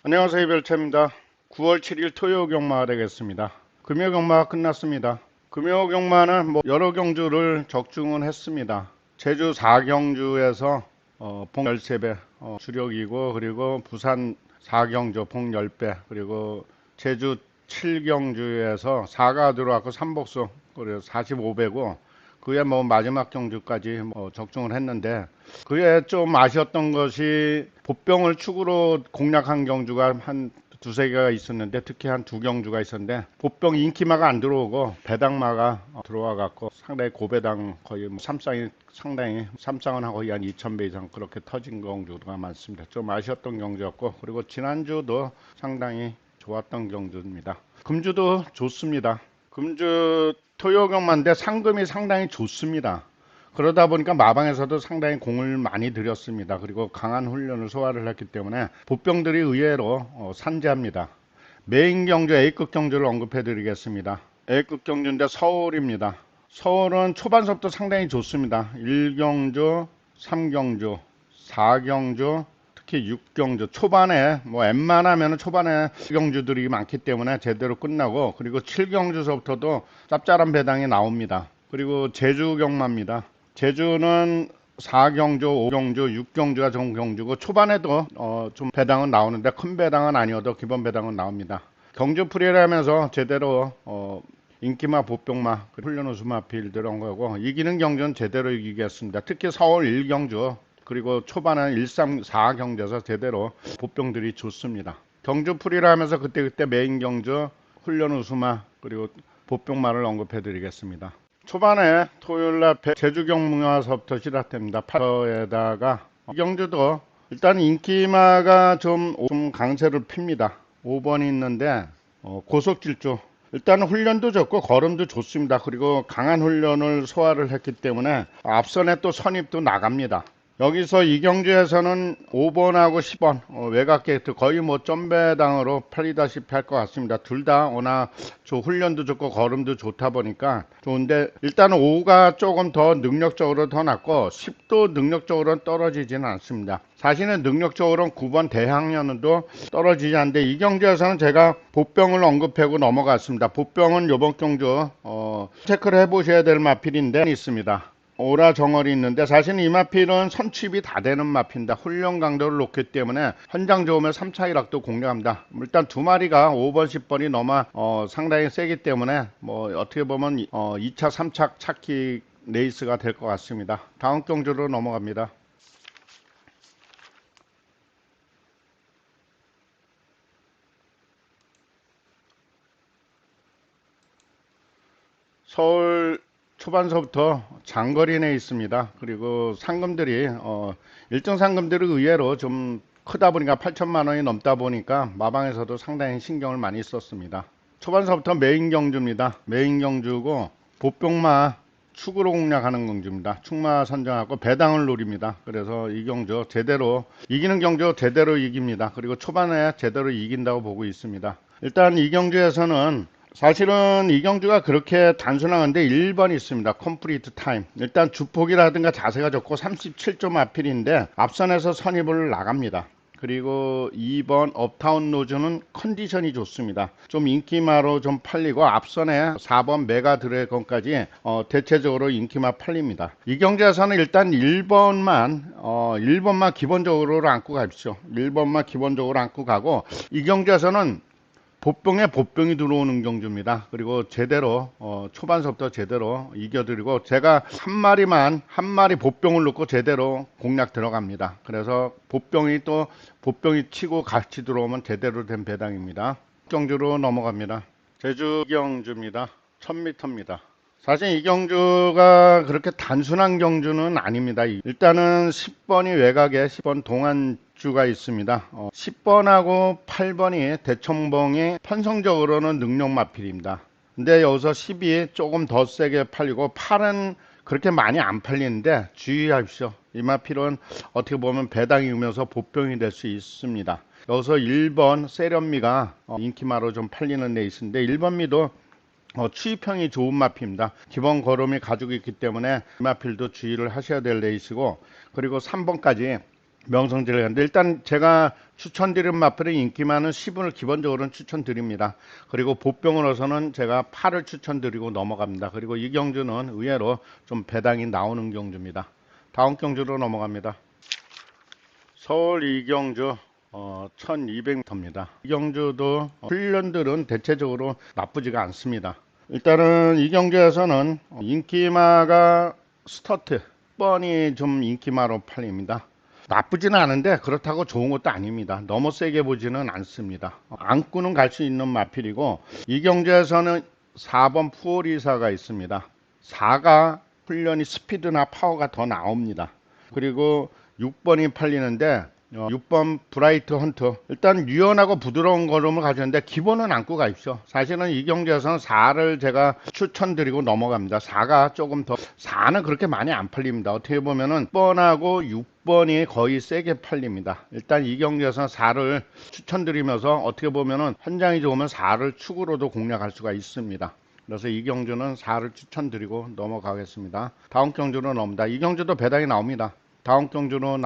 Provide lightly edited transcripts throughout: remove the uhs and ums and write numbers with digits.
안녕하세요, 별채입니다. 9월 7일 토요 경마가 되겠습니다. 금요 경마가 끝났습니다. 금요 경마는 여러 경주를 적중은 했습니다. 제주 4경주에서 봉 13배 주력이고, 그리고 부산 4경주 봉 10배, 그리고 제주 7경주에서 4가 들어왔고 3복수 그리고 45배고, 그에 마지막 경주까지 적중을 했는데, 그에 좀 아쉬웠던 것이 보병을 축으로 공략한 경주가 한 두세 개가 있었는데, 특히 한 두 경주가 있었는데 보병 인기마가 안 들어오고 배당마가 들어와 갖고 상당히 고배당, 거의 삼쌍이 상당히 삼쌍은 거의 한 2,000배 이상 그렇게 터진 경주가 많습니다. 좀 아쉬웠던 경주였고, 그리고 지난주도 상당히 좋았던 경주입니다. 금주도 좋습니다. 금주 토요경마인데 상금이 상당히 좋습니다. 그러다 보니까 마방에서도 상당히 공을 많이 들였습니다. 그리고 강한 훈련을 소화를 했기 때문에 보병들이 의외로 산재합니다. 메인 경주 A급 경주를 언급해 드리겠습니다. A급 경주인데 서울입니다. 서울은 초반서부터 상당히 좋습니다. 1경주, 3경주, 4경주, 특히 6경주 초반에 웬만하면 초반에 경주들이 많기 때문에 제대로 끝나고, 그리고 7경주서부터도 짭짤한 배당이 나옵니다. 그리고 제주 경마입니다. 제주는 4경주, 5경주, 6경주가 좋은 경주고, 초반에도 좀 배당은 나오는데 큰 배당은 아니어도 기본 배당은 나옵니다. 경주풀이라면서 제대로 인기마, 보병마, 훈련 우수마 필드를 한 거고, 이기는 경주는 제대로 이기겠습니다. 특히 서울 1경주 그리고 초반은 1, 3, 4 경주에서 제대로 보병들이 좋습니다. 경주풀이라 하면서 그때그때 메인 경주, 훈련 우수마, 그리고 보병마를 언급해 드리겠습니다. 초반에 토요일날 제주 경무화서부터 시작됩니다. 8에다가 이 경주도 일단 인기마가 좀 강세를 핍니다. 5번이 있는데 고속질주, 일단 훈련도 좋고 걸음도 좋습니다. 그리고 강한 훈련을 소화를 했기 때문에 앞선에 또 선입도 나갑니다. 여기서 이 경주에서는 5번하고 10번 외곽 게이트 거의 점배당으로 팔리다시피 할 것 같습니다. 둘 다 워낙 훈련도 좋고 걸음도 좋다 보니까 좋은데, 일단 5가 조금 더 능력적으로 더 낫고 10도 능력적으로는 떨어지지는 않습니다. 사실은 능력적으로는 9번 대항년도 떨어지지 않는데, 이 경주에서는 제가 보병을 언급하고 넘어갔습니다. 보병은 이번 경주 체크를 해보셔야 될 마필인데 있습니다. 오라 정월이 있는데, 사실은 이 마필은 선취입이 다 되는 마필입니다. 훈련 강도를 놓기 때문에 현장 좋으면 3차 1학도 공략합니다. 일단 두 마리가 5번, 10번이 너무 상당히 세기 때문에 어떻게 보면 2차, 3차 찾기 레이스가 될 것 같습니다. 다음 경주로 넘어갑니다. 서울 초반서부터 장거리 내에 있습니다. 그리고 상금들이 1등 상금들이 의외로 좀 크다 보니까 8천만 원이 넘다 보니까 마방에서도 상당히 신경을 많이 썼습니다. 초반서부터 메인 경주입니다. 메인 경주고 보병마 축으로 공략하는 경주입니다. 축마 선정하고 배당을 노립니다. 그래서 이 경주 제대로 이기는 경주 제대로 이깁니다. 그리고 초반에 제대로 이긴다고 보고 있습니다. 일단 이 경주에서는 사실은 이 경주가 그렇게 단순한 건데 1번 있습니다. 컴플리트 타임. 일단 주폭이라든가 자세가 좋고 37점 앞필인데 앞선에서 선입을 나갑니다. 그리고 2번 업타운 노즈는 컨디션이 좋습니다. 좀 인기마로 좀 팔리고, 앞선에 4번 메가 드래곤까지 대체적으로 인기마 팔립니다. 이 경주에서는 일단 1번만 기본적으로 안고 가십시오. 1번만 기본적으로 안고 가고, 이 경주에서는 보병에 보병이 들어오는 경주입니다. 그리고 제대로 초반서부터 제대로 이겨드리고, 제가 한 마리 보병을 놓고 제대로 공략 들어갑니다. 그래서 보병이 치고 같이 들어오면 제대로 된 배당입니다. 경주로 넘어갑니다. 제주 경주입니다. 1000m입니다. 사실 이 경주가 그렇게 단순한 경주는 아닙니다. 일단은 10번이 외곽에 10번 동안주가 있습니다. 10번하고 8번이 대청봉이 편성적으로는 능력 마필입니다. 근데 여기서 10이 조금 더 세게 팔리고 8은 그렇게 많이 안 팔리는데 주의하십시오. 이 마필은 어떻게 보면 배당이 오면서 보병이 될 수 있습니다. 여기서 1번 세련미가 인기마로 좀 팔리는 레이스인데, 1번 미도 추입형이 좋은 마필입니다. 기본 걸음이 가지고 있기 때문에 이 마필도 주의를 하셔야 될 레이스고, 그리고 3번까지 명성지를 했는데 일단 제가 추천드린 마필은 인기 많은 10분을 기본적으로는 추천드립니다. 그리고 보병으로서는 제가 8을 추천드리고 넘어갑니다. 그리고 이 경주는 의외로 좀 배당이 나오는 경주입니다. 다음 경주로 넘어갑니다. 서울 이경주 1200m입니다. 이 경주도 훈련들은 대체적으로 나쁘지가 않습니다. 일단은 이 경주에서는 인기마가 스터트 뻔히 좀 인기마로 팔립니다. 나쁘지는 않은데 그렇다고 좋은 것도 아닙니다. 너무 세게 보지는 않습니다. 안구는 갈 수 있는 마필이고 이 경주에서는 4번 푸오리사가 있습니다. 4가 훈련이 스피드나 파워가 더 나옵니다. 그리고 6번이 팔리는데 6번 브라이트 헌터 일단 유연하고 부드러운 걸음을 가졌는데 기본은 안고 가십시오. 사실은 이 경기에서는 4를 제가 추천드리고 넘어갑니다. 4가 조금 더 4는 그렇게 많이 안 팔립니다. 어떻게 보면은 6번하고 6번이 거의 세게 팔립니다. 일단 이 경기에서는 4를 추천드리면서 어떻게 보면은 현장이 좋으면 4를 축으로도 공략할 수가 있습니다. 그래서 이 경주는 4를 추천드리고 넘어가겠습니다. 다음 경주로 넘습니다. 이 경주도 배당이 나옵니다. 다음 경주로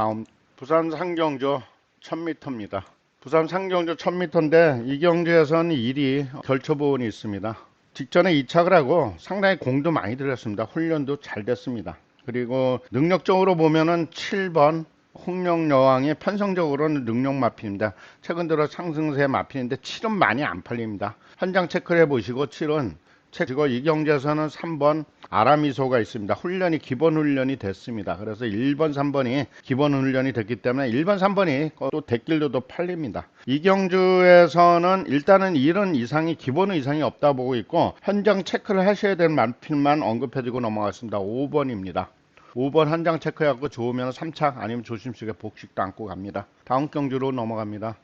부산 상경주 1000m입니다. 부산 상경주 1000m인데 이 경주에서는 1위 결초보원이 있습니다. 직전에 2착을 하고 상당히 공도 많이 들였습니다. 훈련도 잘 됐습니다. 그리고 능력적으로 보면은 7번 홍령여왕이 편성적으로는 능력 마필입니다. 최근 들어 상승세 마필인데 7은 많이 안 팔립니다. 현장 체크를 해보시고 7은 그리고 이 경주에서는 3번 아라미소가 있습니다. 훈련이 기본 훈련이 됐습니다. 그래서 1번 3번이 기본 훈련이 됐기 때문에 1번 3번이 또 대길로도 팔립니다. 이 경주에서는 일단은 1은 이상이 기본 이상이 없다 보고 있고 현장 체크를 하셔야 되는 만필만 언급해주고 넘어갔습니다. 5번입니다. 5번 현장 체크해갖고 좋으면 3착 아니면 조심스럽게 복식도 안고 갑니다. 다음 경주로 넘어갑니다.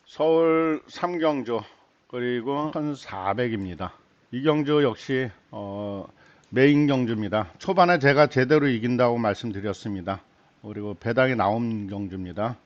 서울 3경주 그리고 1400입니다. 이 경주 역시 메인 경주입니다. 초반에 제가 제대로 이긴다고 말씀드렸습니다. 그리고 배당이 나온 경주입니다.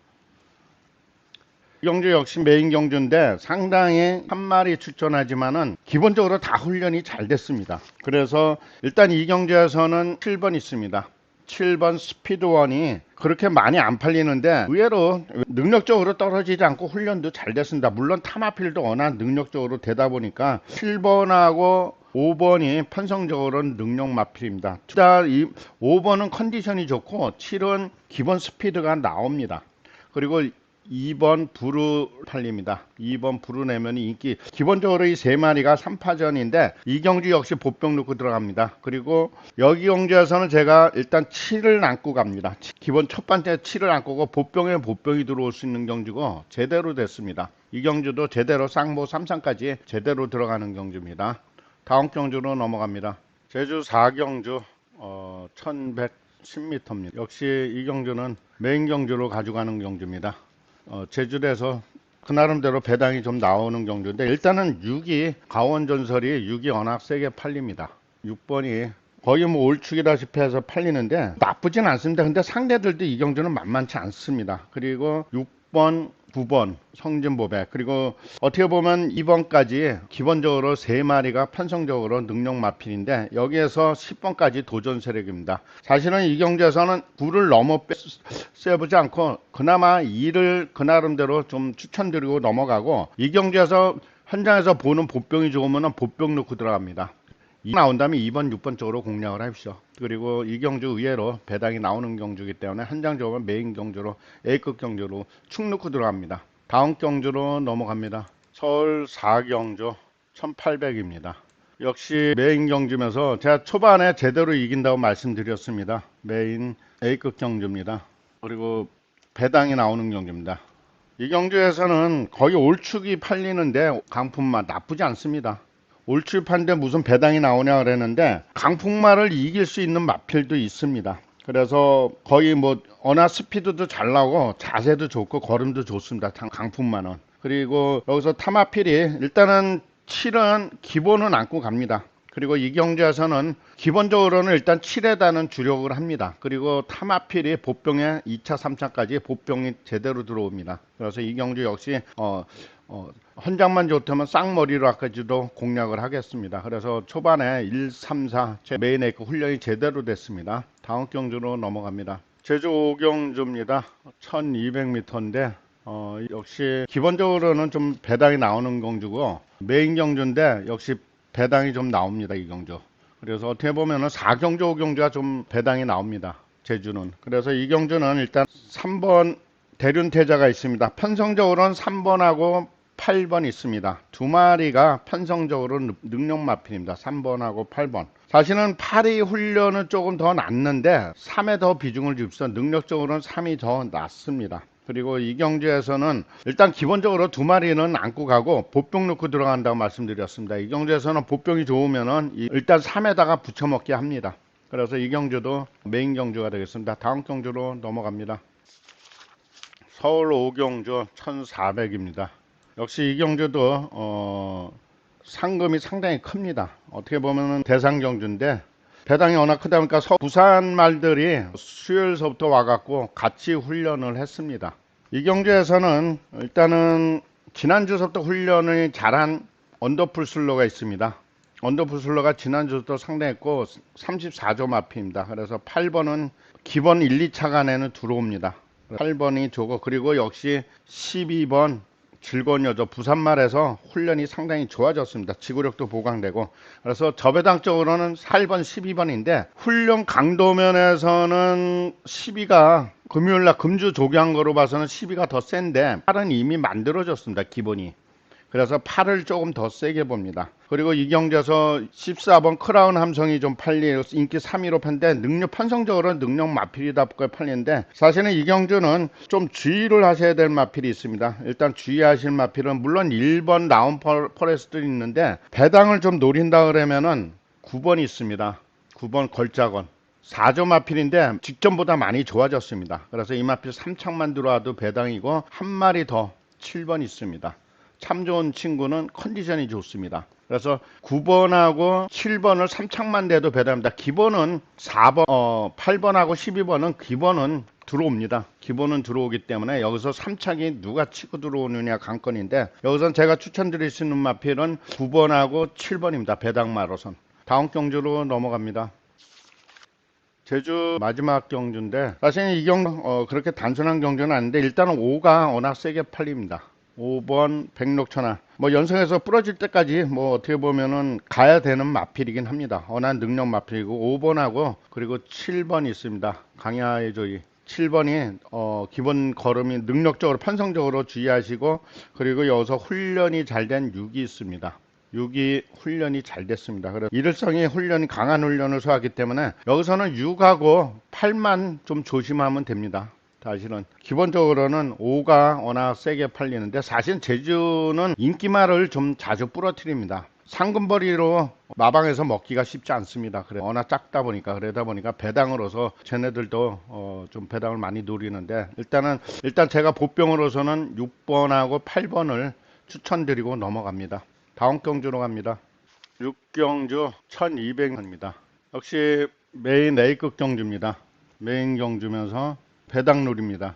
이 경주 역시 메인 경주인데 상당히 한 마리 추천하지만은 기본적으로 다 훈련이 잘 됐습니다. 그래서 일단 이 경주에서는 7번 있습니다. 7번 스피드원이 그렇게 많이 안 팔리는데 의외로 능력적으로 떨어지지 않고 훈련도 잘 됐습니다. 물론 타마필도 워낙 능력적으로 되다 보니까 7번하고 5번이 편성적으로는 능력 마필입니다. 5번은 컨디션이 좋고 7은 기본 스피드가 나옵니다. 그리고 2번 부르 팔립니다. 2번 부르 내면이 인기 기본적으로 이 세 마리가 3파전인데 이 경주 역시 보병 넣고 들어갑니다. 그리고 여기 경주에서는 제가 일단 7을 안고 갑니다. 기본 첫 번째 7을 안고 고 보병에 보병이 들어올 수 있는 경주고 제대로 됐습니다. 이 경주도 제대로 쌍보 3상까지 제대로 들어가는 경주입니다. 다음 경주로 넘어갑니다. 제주 4경주 1110m입니다. 역시 이 경주는 메인 경주로 가져가는 경주입니다. 제주도에서 그 나름대로 배당이 좀 나오는 경주인데 일단은 6이 강원전설이 6이 워낙 세게 팔립니다. 6번이 거의 뭐 올축이다시피 해서 팔리는데 나쁘진 않습니다. 근데 상대들도 이 경주는 만만치 않습니다. 그리고 6번 9번 성진보배 그리고 어떻게 보면 2번까지 기본적으로 3마리가 편성적으로 능력 마필인데 여기에서 10번까지 도전 세력입니다. 사실은 이 경주에서는 9를 넘어 세보지 않고 그나마 2를 그 나름대로 좀 추천드리고 넘어가고 이 경주에서 현장에서 보는 보병이 좋으면 보병 넣고 들어갑니다. 2 나온다면 2번, 6번 쪽으로 공략을 하십시오. 그리고 이 경주 의외로 배당이 나오는 경주이기 때문에 현장 좋으면 메인 경주로 A급 경주로 축 넣고 들어갑니다. 다음 경주로 넘어갑니다. 서울 4경주 1800입니다. 역시 메인 경주면서 제가 초반에 제대로 이긴다고 말씀드렸습니다. 메인 A급 경주입니다. 그리고 배당이 나오는 경주입니다. 이 경주에서는 거의 올축이 팔리는데 강품만 나쁘지 않습니다. 올출판데 무슨 배당이 나오냐 그랬는데 강풍마를 이길 수 있는 마필도 있습니다. 그래서 거의 뭐 어나 스피드도 잘 나오고 자세도 좋고 걸음도 좋습니다. 강풍마는. 그리고 여기서 타마필이 일단은 7은 기본은 안고 갑니다. 그리고 이 경주에서는 기본적으로는 일단 7에다는 주력을 합니다. 그리고 타마필이 보병에 2차 3차까지 보병이 제대로 들어옵니다. 그래서 이 경주 역시 헌장만 좋다면 쌍머리로까지도 공략을 하겠습니다. 그래서 초반에 1, 3, 4 제 메인 에이크 훈련이 제대로 됐습니다. 다음 경주로 넘어갑니다. 제주 오경주입니다. 1200m인데 역시 기본적으로는 좀 배당이 나오는 경주고 메인 경주인데 역시 배당이 좀 나옵니다. 이 경주. 그래서 어떻게 보면은 4경주, 5경주가 좀 배당이 나옵니다. 제주는. 그래서 이 경주는 일단 3번 대륜태자가 있습니다. 편성적으로는 3번하고 8번 있습니다. 두 마리가 편성적으로 능력마필입니다. 3번하고 8번. 사실은 8위 훈련은 조금 더 낫는데 3에 더 비중을 줍서 능력적으로는 3이 더 낫습니다. 그리고 이 경주에서는 일단 기본적으로 두 마리는 안고 가고 보병 넣고 들어간다고 말씀드렸습니다. 이 경주에서는 보병이 좋으면은 일단 3에다가 붙여먹게 합니다. 그래서 이 경주도 메인 경주가 되겠습니다. 다음 경주로 넘어갑니다. 서울 오경주 1400입니다. 역시 이 경주도 상금이 상당히 큽니다. 어떻게 보면은 대상 경주인데 배당이 워낙 크다 보니까 부산 말들이 수요일서부터 와갖고 같이 훈련을 했습니다. 이 경주에서는 일단은 지난주부터 훈련을 잘한 언더풀 슬로가 있습니다. 언더풀 슬로가 지난주부터 상당했고 34조 마피입니다. 그래서 8번은 기본 1, 2차 간에는 들어옵니다. 8번이 저거 그리고 역시 12번 즐거운 여자 부산말에서 훈련이 상당히 좋아졌습니다. 지구력도 보강되고 그래서 저배당적으로는 8번 12번인데 훈련 강도면에서는 12가 금요일날 금주 조기한 거로 봐서는 12가 더 센데 8은 이미 만들어졌습니다. 기본이. 그래서 8을 조금 더 세게 봅니다. 그리고 이 경주에서 14번 크라운 함성이 좀 팔리 인기 3위로 판데 능력 편성적으로 능력 마필이답게 팔리는데 사실은 이 경주는 좀 주의를 하셔야 될 마필이 있습니다. 일단 주의하실 마필은 물론 1번 라운 포레스트도 있는데 배당을 좀 노린다 그러면은 9번이 있습니다. 9번 걸작원 4조 마필인데 직전보다 많이 좋아졌습니다. 그래서 이 마필 3창만 들어와도 배당이고 한 마리 더 7번 있습니다. 참 좋은 친구는 컨디션이 좋습니다. 그래서 9번하고 7번을 3창만 돼도 배당합니다. 기본은 4번, 8번하고 12번은 기본은 들어옵니다. 기본은 들어오기 때문에 여기서 3창이 누가 치고 들어오느냐 관건인데 여기서 제가 추천드릴 수 있는 마필은 9번하고 7번입니다. 배당마로선. 다음 경주로 넘어갑니다. 제주 마지막 경주인데 사실 이 경주 그렇게 단순한 경주는 아닌데 일단은 5가 워낙 세게 팔립니다. 5번 백록천하 뭐 연승에서 부러질 때까지 뭐 어떻게 보면은 가야 되는 마필이긴 합니다. 워낙 능력 마필이고 5번하고 그리고 7번 있습니다. 강야의 조이 7번이 기본 걸음이 능력적으로 편성적으로 주의하시고 그리고 여기서 훈련이 잘 된 6이 있습니다. 6이 훈련이 잘 됐습니다. 그래서 일일성이 훈련이 강한 훈련을 소화하기 때문에 여기서는 6하고 8만 좀 조심하면 됩니다. 사실은 기본적으로는 5가 워낙 세게 팔리는데 사실 제주는 인기말을 좀 자주 부러뜨립니다. 상금벌이로 마방에서 먹기가 쉽지 않습니다. 그래 워낙 작다 보니까 그러다 보니까 배당으로서 쟤네들도 좀 배당을 많이 노리는데 일단 제가 보병으로서는 6번하고 8번을 추천드리고 넘어갑니다. 다음 경주로 갑니다. 6경주 1200입니다. 역시 메인 A급 경주입니다. 메인 경주면서 배당룰입니다.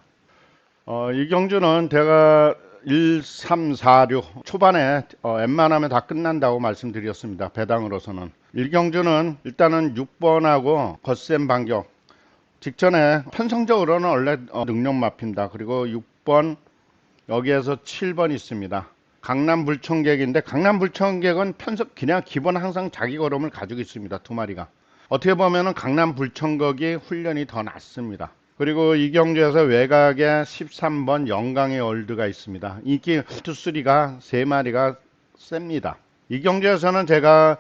이 경주는 제가 1, 3, 4, 6 초반에 웬만하면 다 끝난다고 말씀드렸습니다. 배당으로서는 1경주는 일단은 6번하고 거센 반격 직전에 편성적으로는 원래 능력 마피입니다. 그리고 6번 여기에서 7번 있습니다. 강남 불청객인데 강남 불청객은 편석 그냥 기본 항상 자기 걸음을 가지고 있습니다. 두 마리가 어떻게 보면은 강남 불청객이 훈련이 더 낫습니다. 그리고 이 경주에서 외곽에 13번 영광의 월드가 있습니다. 인기 2, 3가 3마리가 셉니다. 이 경주에서는 제가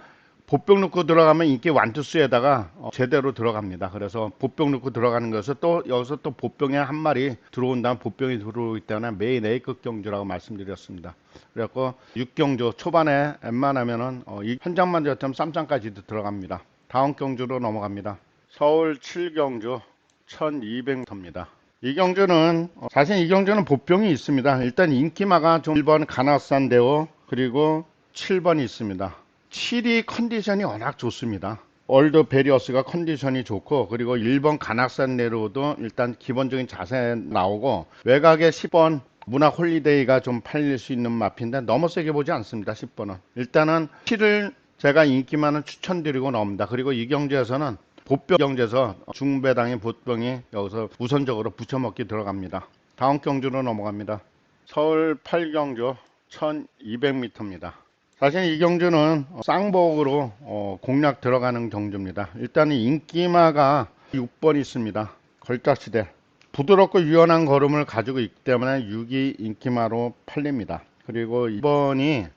보병 넣고 들어가면 인기 1, 2에다가 제대로 들어갑니다. 그래서 보병 넣고 들어가는 것은 또 여기서 또 보병에 한 마리 들어온 다음 보병이 들어오기 때문에 메인 A급 경주라고 말씀드렸습니다. 그래갖고 6경주 초반에 웬만하면은 이 현장만 되었다면 쌈장까지도 들어갑니다. 다음 경주로 넘어갑니다. 서울 7경주 1200m입니다. 이 경주는 사실 이 경주는 보병이 있습니다. 일단 인기마가 좀 1번 가나산데오 그리고 7번이 있습니다. 7이 컨디션이 워낙 좋습니다. 올드 베리어스가 컨디션이 좋고 그리고 1번 간악산 내로도 일단 기본적인 자세 나오고 외곽에 10번 문학 홀리데이가 좀 팔릴 수 있는 마피인데 너무 세게 보지 않습니다. 10번은 일단은 7을 제가 인기 많은 추천드리고 나옵니다. 그리고 이 경주에서는 보병 경주에서 중배당의 보병이 여기서 우선적으로 부쳐먹기 들어갑니다. 다음 경주로 넘어갑니다. 서울 8경주 1200m입니다. 사실 이 경주는 쌍복으로 공략 들어가는 경주입니다. 일단 인기마가 6번 있습니다. 걸작시대 부드럽고 유연한 걸음을 가지고 있기 때문에 6이 인기마로 팔립니다. 그리고 2번이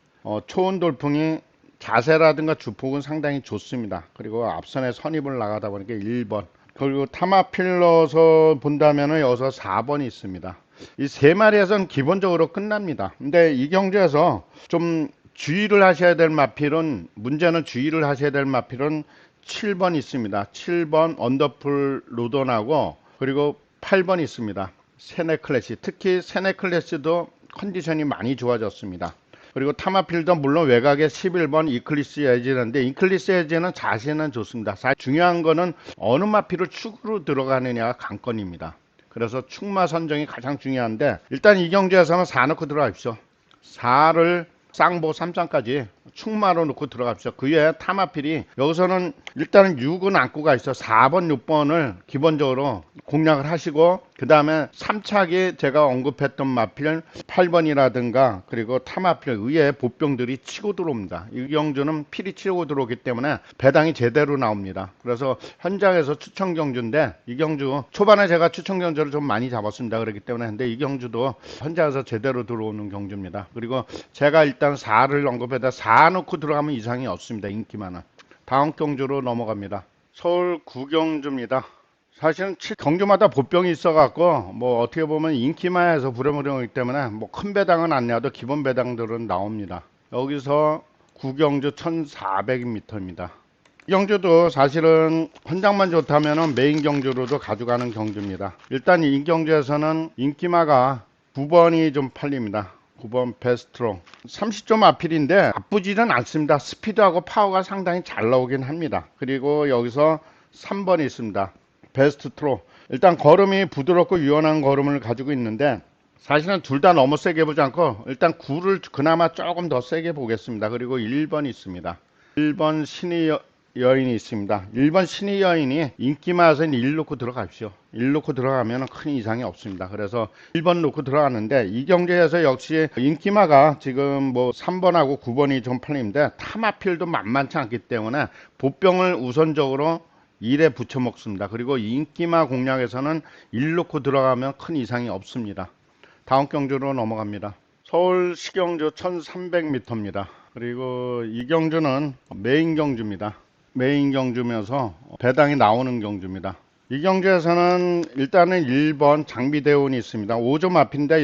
초원 돌풍이 자세라든가 주폭은 상당히 좋습니다. 그리고 앞선에 선입을 나가다 보니까 1번, 그리고 타마필러서 본다면 여기서 4번이 있습니다. 이 세 마리에서는 기본적으로 끝납니다. 근데 이 경주에서 좀 주의를 하셔야 될 마필은, 문제는 주의를 하셔야 될 마필은 7번 있습니다. 7번 언더풀 로던하고 그리고 8번 있습니다. 세네클래시, 특히 세네클래시도 컨디션이 많이 좋아졌습니다. 그리고 타마필도 물론 외곽에 11번 이클리스 에지인데, 이클리스 에지는 자세는 좋습니다. 중요한 거는 어느 마필을 축으로 들어가느냐가 관건입니다. 그래서 축마 선정이 가장 중요한데, 일단 이 경주에서는 4 넣고 들어가십시오. 4를 쌍보 3장까지 축마로 넣고 들어갑시다. 그 외에 타마필이 여기서는 일단은 6은 안고가 있어 4번 6번을 기본적으로 공략을 하시고, 그 다음에 3차기 제가 언급했던 마필 8번이라든가 그리고 타마필 의외의 보병들이 치고 들어옵니다. 이 경주는 필이 치고 들어오기 때문에 배당이 제대로 나옵니다. 그래서 현장에서 추천 경주인데, 이 경주 초반에 제가 추천 경주를 좀 많이 잡았습니다. 그렇기 때문에 근데 이 경주도 현장에서 제대로 들어오는 경주입니다. 그리고 제가 일단 4를 언급해다 4 넣고 들어가면 이상이 없습니다. 인기만은. 다음 경주로 넘어갑니다. 서울 9경주입니다. 사실은 경주마다 보병이 있어갖고 뭐 어떻게 보면 인기만에서 부려먹기 때문에 뭐 큰 배당은 안 내도 기본 배당들은 나옵니다. 여기서 9경주 1400m입니다. 이 경주도 사실은 헌장만 좋다면 메인 경주로도 가져가는 경주입니다. 일단 이 경주에서는 인기마가 9번이 좀 팔립니다. 9번 베스트로 30점 아필인데 나쁘지는 않습니다. 스피드하고 파워가 상당히 잘 나오긴 합니다. 그리고 여기서 3번이 있습니다. 베스트 트로. 일단 걸음이 부드럽고 유연한 걸음을 가지고 있는데, 사실은 둘 다 너무 세게 보지 않고 일단 9를 그나마 조금 더 세게 보겠습니다. 그리고 1번이 있습니다. 1번 신의 여인이 있습니다. 1번 신의 여인이 인기마에서 1 놓고 들어가십시오. 1 놓고 들어가면 큰 이상이 없습니다. 그래서 1번 놓고 들어가는데, 이 경주에서 역시 인기마가 지금 뭐 3번하고 9번이 좀 팔리는데 타마필도 만만치 않기 때문에 보병을 우선적으로 1에 붙여 먹습니다. 그리고 인기마 공략에서는 1 놓고 들어가면 큰 이상이 없습니다. 다음 경주로 넘어갑니다. 서울 시경주 1300m입니다. 그리고 이 경주는 메인 경주입니다. 메인 경주면서 배당이 나오는 경주입니다. 이 경주에서는 일단은 1번 장비대운이 있습니다. 5점 앞인데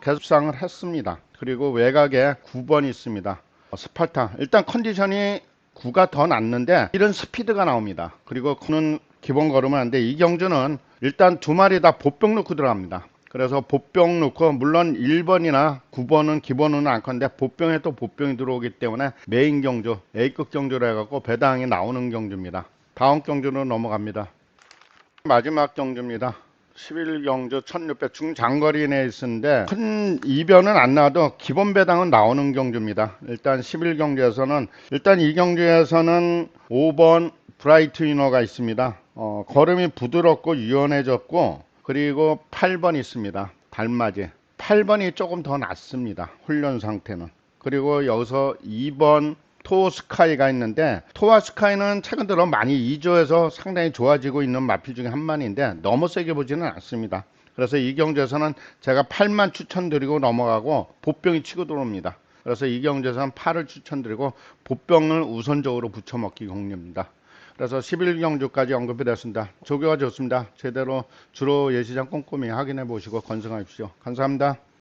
계습상을 했습니다. 그리고 외곽에 9번이 있습니다. 스파르타. 일단 컨디션이 9가 더 낫는데 이런 스피드가 나옵니다. 그리고 그는 기본 걸으면 안 돼. 이 경주는 일단 두 마리 다 보병 넣고 들어갑니다. 그래서 보병 넣고, 물론 1번이나 9번은 기본은 안 건데 보병에 또 보병이 들어오기 때문에 메인 경주, A급 경주로 해갖고 배당이 나오는 경주입니다. 다음 경주로 넘어갑니다. 마지막 경주입니다. 11경주 1600 중장거리 내에 있는데 큰 이변은 안 나와도 기본 배당은 나오는 경주입니다. 일단 11경주에서는 일단 이 경주에서는 5번 브라이트 위너가 있습니다. 걸음이 부드럽고 유연해졌고, 그리고 8번 있습니다. 달맞이. 8번이 조금 더 낫습니다. 훈련 상태는. 그리고 여기서 2번 토스카이가 있는데, 토와스카이는 최근 들어 많이 2조에서 상당히 좋아지고 있는 마필 중에 한 마리인데 너무 세게 보지는 않습니다. 그래서 이 경주에서는 제가 8만 추천드리고 넘어가고 보병이 치고 들어옵니다. 그래서 이 경주에서는 8을 추천드리고 보병을 우선적으로 붙여먹기 경주입니다. 그래서 11경주까지 언급이 됐습니다. 조교가 좋습니다. 제대로 주로 예시장 꼼꼼히 확인해 보시고 건승하십시오. 감사합니다.